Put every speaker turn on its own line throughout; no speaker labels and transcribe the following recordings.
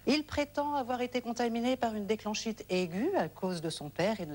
Il prétend avoir été contaminé par une déclenchite aiguë à cause de son père et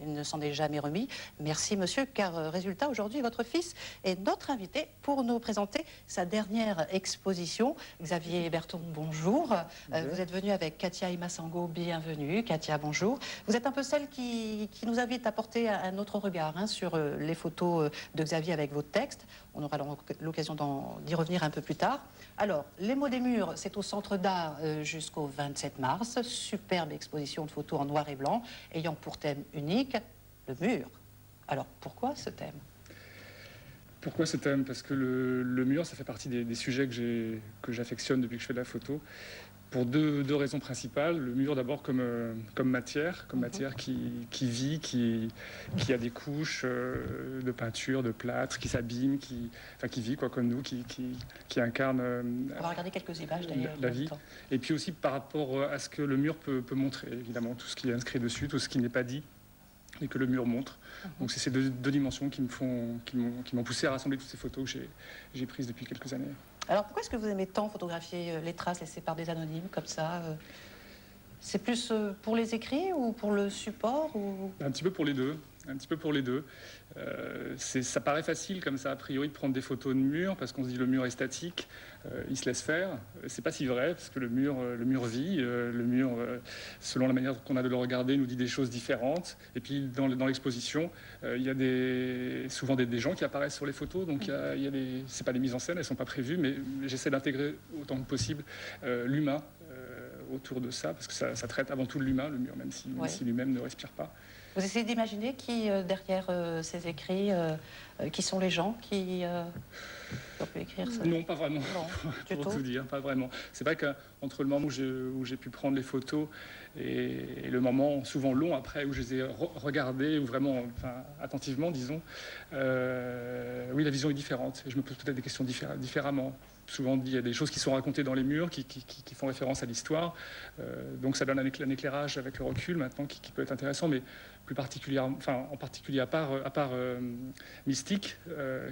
ne s'en est jamais remis. Merci monsieur, car résultat, aujourd'hui, votre fils est notre invité pour nous présenter sa dernière exposition. Xavier Berton, bonjour. Vous êtes venu avec Katia Imasango, bienvenue. Katia, bonjour. Vous êtes un peu celle qui nous invite à porter un autre regard sur les photos de Xavier avec votre texte. On aura l'occasion d'y revenir un peu plus tard. Alors, Les mots des murs, c'est au Centre d'Art jusqu'au 27 mars. Superbe exposition de photos en noir et blanc, ayant pour thème unique le mur. Alors, pourquoi ce thème ?
Pourquoi ce thème ? Parce que le mur, ça fait partie des sujets que j'affectionne depuis que je fais de la photo. Pour deux raisons principales. Le mur, d'abord, comme matière qui vit, qui a des couches de peinture, de plâtre, qui s'abîme, qui vit, quoi, comme nous, qui incarne
On va regarder quelques images, d'ailleurs,
la vie. Et puis aussi par rapport à ce que le mur peut montrer, évidemment, tout ce qui est inscrit dessus, tout ce qui n'est pas dit et que le mur montre. Donc c'est ces deux dimensions qui m'ont poussé à rassembler toutes ces photos que j'ai prises depuis quelques années.
Alors pourquoi est-ce que vous aimez tant photographier les traces laissées par des anonymes comme ça ? C'est plus pour les écrits ou pour le support ou...
Un petit peu pour les deux. Ça paraît facile comme ça a priori de prendre des photos de mur parce qu'on se dit le mur est statique, il se laisse faire. C'est pas si vrai parce que le mur vit, le mur selon la manière qu'on a de le regarder nous dit des choses différentes. Et puis dans l'exposition, il y a souvent des gens qui apparaissent sur les photos, donc c'est pas des mises en scène, elles sont pas prévues, mais j'essaie d'intégrer autant que possible l'humain autour de ça parce que ça traite avant tout de l'humain, le mur, même si lui-même ne respire pas.
Vous essayez d'imaginer qui, derrière ces écrits, qui sont les gens qui ont pu écrire ça ?
Non, pas vraiment. Non, pour tout dire, pas vraiment. C'est vrai qu'entre le moment où j'ai pu prendre les photos et le moment souvent long après où je les ai regardées, ou vraiment attentivement, disons, oui, la vision est différente. Et je me pose peut-être des questions différemment. Souvent, il y a des choses qui sont racontées dans les murs, qui font référence à l'histoire. Donc ça donne un éclairage avec le recul maintenant qui peut être intéressant, mais plus particulièrement, en particulier à part Mystique,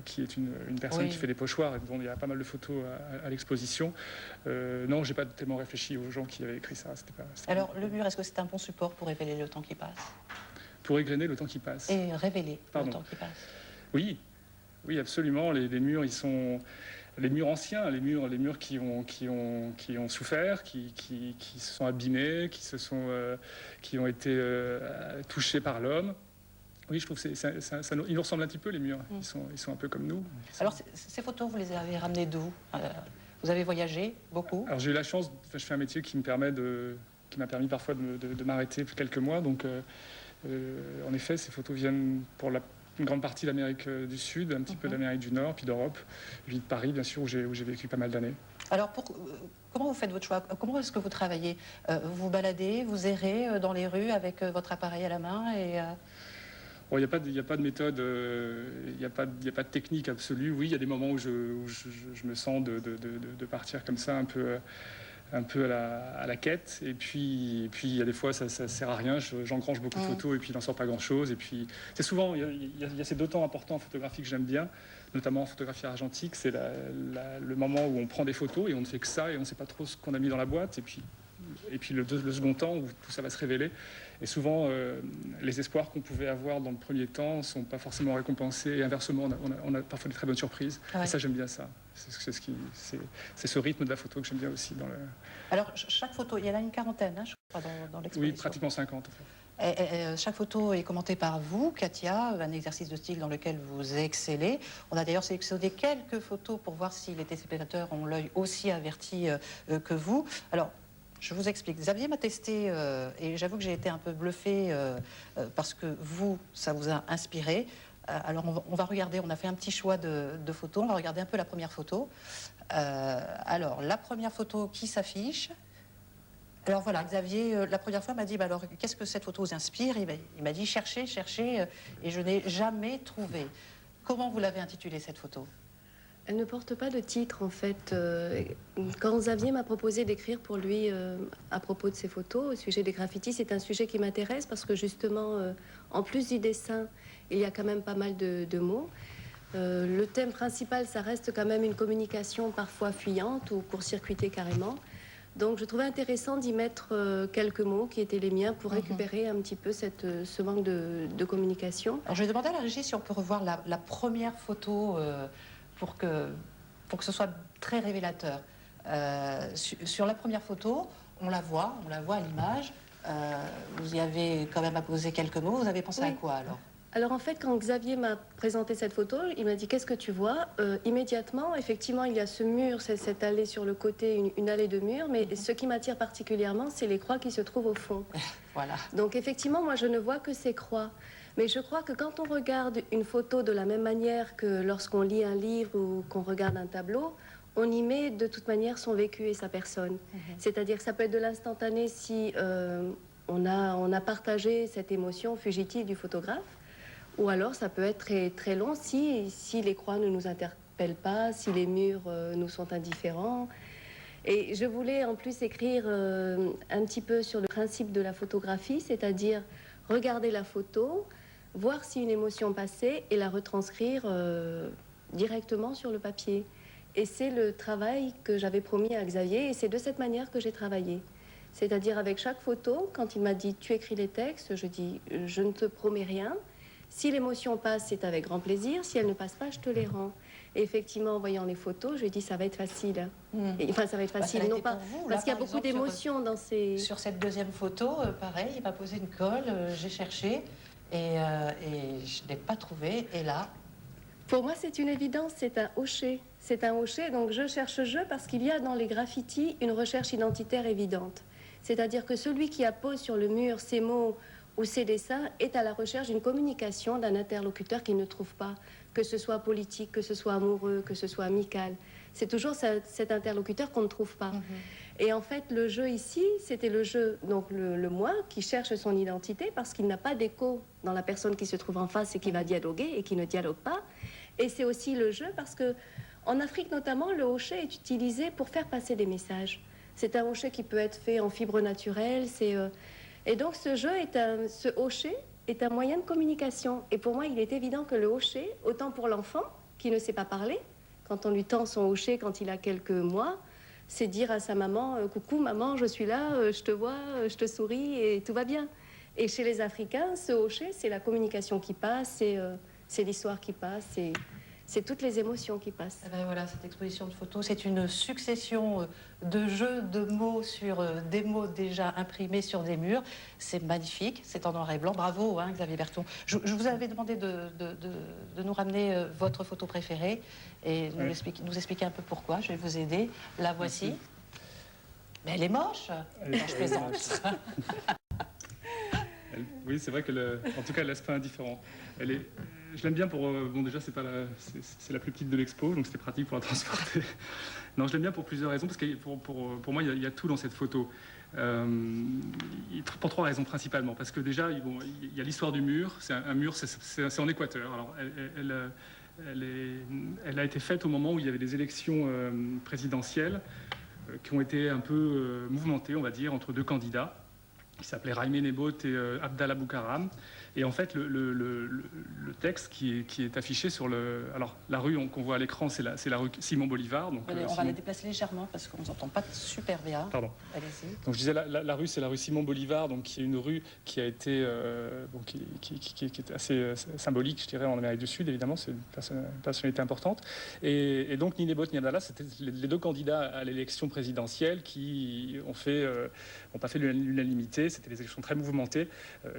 qui est une personne qui fait des pochoirs et dont il y a pas mal de photos à l'exposition. Non, j'ai pas tellement réfléchi aux gens qui avaient écrit ça.
Alors, le mur, est-ce que c'est un bon support pour révéler le temps qui passe ?
Pour égrener le temps qui passe.
Et révéler le temps qui passe.
Oui, absolument. Les murs, ils sont... Les murs anciens, les murs qui ont souffert, qui se sont abîmés, qui ont été touchés par l'homme. Oui, je trouve que ils nous ressemblent un petit peu, les murs. Ils sont un peu comme nous.
Alors, ces photos, vous les avez ramenées d'où ? Vous avez voyagé beaucoup ?
Alors, j'ai eu la chance, je fais un métier qui m'a permis parfois de m'arrêter quelques mois. Donc, en effet, ces photos viennent pour une grande partie d'Amérique du Sud, un petit peu d'Amérique du Nord, puis d'Europe, puis de Paris, bien sûr, où j'ai vécu pas mal d'années.
Alors, comment vous faites votre choix ? Comment est-ce que vous travaillez ? Vous vous baladez, vous errez dans les rues avec votre appareil à la main et...
Bon, il n'y a pas de méthode, il n'y a pas de technique absolue. Oui, il y a des moments où je me sens de partir comme ça, un peu à la quête. Et puis il y a des fois, ça sert à rien. J'engrange beaucoup de photos et puis il n'en sort pas grand-chose. Et puis, c'est souvent, il y a ces deux temps importants en photographie que j'aime bien, notamment en photographie argentique. C'est le moment où on prend des photos et on ne fait que ça et on ne sait pas trop ce qu'on a mis dans la boîte. Et puis le second temps où tout ça va se révéler. Et souvent, les espoirs qu'on pouvait avoir dans le premier temps ne sont pas forcément récompensés. Et inversement, on a parfois des très bonnes surprises. Et ça, j'aime bien ça. C'est ce rythme de la photo que j'aime bien aussi.
Alors, chaque photo, il y en a une quarantaine, je crois, dans l'exposition.
Oui, pratiquement 50, en fait.
Chaque photo est commentée par vous, Katia, un exercice de style dans lequel vous excellez. On a d'ailleurs sélectionné quelques photos pour voir si les téléspectateurs ont l'œil aussi averti que vous. Alors, je vous explique. Xavier m'a testé et j'avoue que j'ai été un peu bluffée parce que ça vous a inspiré. Alors on va regarder, on a fait un petit choix de photos. On va regarder un peu la première photo. Alors, la première photo qui s'affiche. Alors voilà, Xavier, la première fois, m'a dit, alors, qu'est-ce que cette photo vous inspire ? Il m'a dit, cherchez, et je n'ai jamais trouvé. Comment vous l'avez intitulée, cette photo ?
Elle ne porte pas de titre, en fait. Quand Xavier m'a proposé d'écrire pour lui à propos de ses photos, au sujet des graffitis, c'est un sujet qui m'intéresse parce que, justement, en plus du dessin, il y a quand même pas mal de mots. Le thème principal, ça reste quand même une communication parfois fuyante ou court-circuitée carrément. Donc je trouvais intéressant d'y mettre quelques mots qui étaient les miens pour récupérer un petit peu ce manque de communication.
Alors, je vais demander à la régie si on peut revoir la première photo pour que ce soit très révélateur. Sur la première photo, on la voit à l'image. Vous y avez quand même apposé quelques mots. Vous avez pensé à quoi alors?
Alors en fait, quand Xavier m'a présenté cette photo, il m'a dit qu'est-ce que tu vois? Immédiatement, effectivement, il y a ce mur, cette allée sur le côté, une allée de murs, mais ce qui m'attire particulièrement, c'est les croix qui se trouvent au fond.
Voilà.
Donc effectivement, moi je ne vois que ces croix. Mais je crois que quand on regarde une photo de la même manière que lorsqu'on lit un livre ou qu'on regarde un tableau, on y met de toute manière son vécu et sa personne. C'est-à-dire que ça peut être de l'instantané si on a partagé cette émotion fugitive du photographe, ou alors ça peut être très, très long si les croix ne nous interpellent pas, si les murs nous sont indifférents. Et je voulais en plus écrire un petit peu sur le principe de la photographie, c'est-à-dire regarder la photo, voir si une émotion passait et la retranscrire directement sur le papier. Et c'est le travail que j'avais promis à Xavier et c'est de cette manière que j'ai travaillé. C'est-à-dire avec chaque photo, quand il m'a dit « tu écris les textes », je dis « je ne te promets rien ». Si l'émotion passe, c'est avec grand plaisir. Si elle ne passe pas, je te les rends. Et effectivement, en voyant les photos, je lui ai dit, ça va être facile. Enfin, ça va être facile, non pas. Parce qu'il y a beaucoup d'émotions dans ces...
Sur cette deuxième photo, pareil, il m'a posé une colle, j'ai cherché et je n'ai pas trouvé. Et là...
Pour moi, c'est une évidence, c'est un hocher. C'est un hocher, donc je cherche je parce qu'il y a dans les graffitis une recherche identitaire évidente. C'est-à-dire que celui qui appose sur le mur ces mots ou ces dessins est à la recherche d'une communication d'un interlocuteur qu'il ne trouve pas, que ce soit politique, que ce soit amoureux, que ce soit amical. C'est toujours cet interlocuteur qu'on ne trouve pas. Et en fait, le jeu ici, c'était le jeu, donc le moi qui cherche son identité parce qu'il n'a pas d'écho dans la personne qui se trouve en face et qui va dialoguer et qui ne dialogue pas. Et c'est aussi le jeu parce que en Afrique notamment, le hochet est utilisé pour faire passer des messages. C'est un hochet qui peut être fait en fibre naturelle, et donc ce hochet est un moyen de communication. Et pour moi, il est évident que le hochet, autant pour l'enfant qui ne sait pas parler, quand on lui tend son hochet quand il a quelques mois, c'est dire à sa maman « Coucou maman, je suis là, je te vois, je te souris et tout va bien ». Et chez les Africains, ce hochet, c'est la communication qui passe, c'est l'histoire qui passe, c'est toutes les émotions qui passent.
Eh ben voilà, cette exposition de photos, c'est une succession de jeux de mots sur des mots déjà imprimés sur des murs. C'est magnifique, c'est en noir et blanc. Bravo, hein, Xavier Berton. Je vous avais demandé de nous ramener votre photo préférée et nous expliquer un peu pourquoi. Je vais vous aider. La voici.
Merci.
Mais elle est moche. Non, je plaisante.
Oui, c'est vrai en tout cas, elle laisse pas indifférent. Je l'aime bien pour... bon, déjà, c'est la plus petite de l'expo, donc c'était pratique pour la transporter. Non, je l'aime bien pour plusieurs raisons, parce que pour moi, il y a tout dans cette photo. Pour trois raisons principalement. Parce que déjà, il y a l'histoire du mur. C'est un mur, c'est en Équateur. Alors, elle a été faite au moment où il y avait des élections présidentielles qui ont été un peu mouvementées, on va dire, entre deux candidats, qui s'appelait Jaime Nebot et Abdallah Boukaram. Et en fait, le texte qui est affiché sur le... Alors, la rue qu'on voit à l'écran, c'est la rue Simon Bolivar. Donc,
on va la déplacer légèrement parce qu'on ne nous entend pas super bien.
Pardon.
Allez-y.
Donc, je disais, la rue, c'est la rue Simon Bolivar, donc, qui est une rue qui a été... qui est assez symbolique, je dirais, en Amérique du Sud, évidemment. C'est une personnalité importante. Et donc, ni Nebot ni Abdallah, c'était les deux candidats à l'élection présidentielle qui n'ont pas fait l'unanimité. C'était des élections très mouvementées.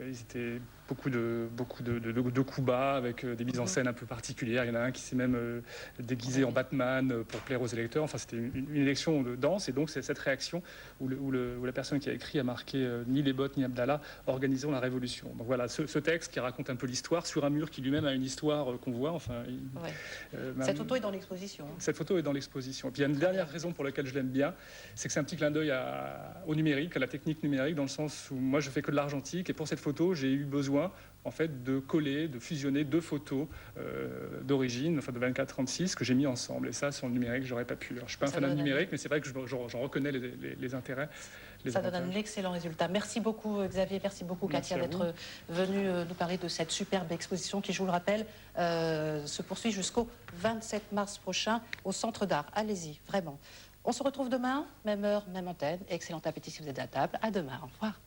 Ils étaient beaucoup de coups bas avec des mises en scène un peu particulières. Il y en a un qui s'est même déguisé en Batman pour plaire aux électeurs. Enfin, c'était une élection dense. Et donc, c'est cette réaction où la personne qui a écrit a marqué ni Nebot ni Abdallah organisons la révolution. Donc voilà, ce texte qui raconte un peu l'histoire sur un mur qui lui-même a une histoire qu'on voit. Enfin,
cette photo est dans l'exposition.
Cette photo est dans l'exposition. Et puis il y a une dernière raison pour laquelle je l'aime bien, c'est que c'est un petit clin d'œil au numérique, à la technique numérique, dans le sens où moi je fais que de l'argentique et pour cette photo j'ai eu besoin en fait de coller, de fusionner deux photos d'origine, enfin de 24-36 que j'ai mis ensemble. Et ça, sur le numérique, j'aurais pas pu. Alors, je suis pas un fan du numérique, mais c'est vrai que j'en reconnais les intérêts.
Ça donne un excellent résultat. Merci beaucoup Xavier, merci beaucoup Katia d'être venu nous parler de cette superbe exposition qui, je vous le rappelle, se poursuit jusqu'au 27 mars prochain au Centre d'Art. Allez-y, vraiment. On se retrouve demain, même heure, même antenne. Excellent appétit si vous êtes à table. À demain. Au revoir.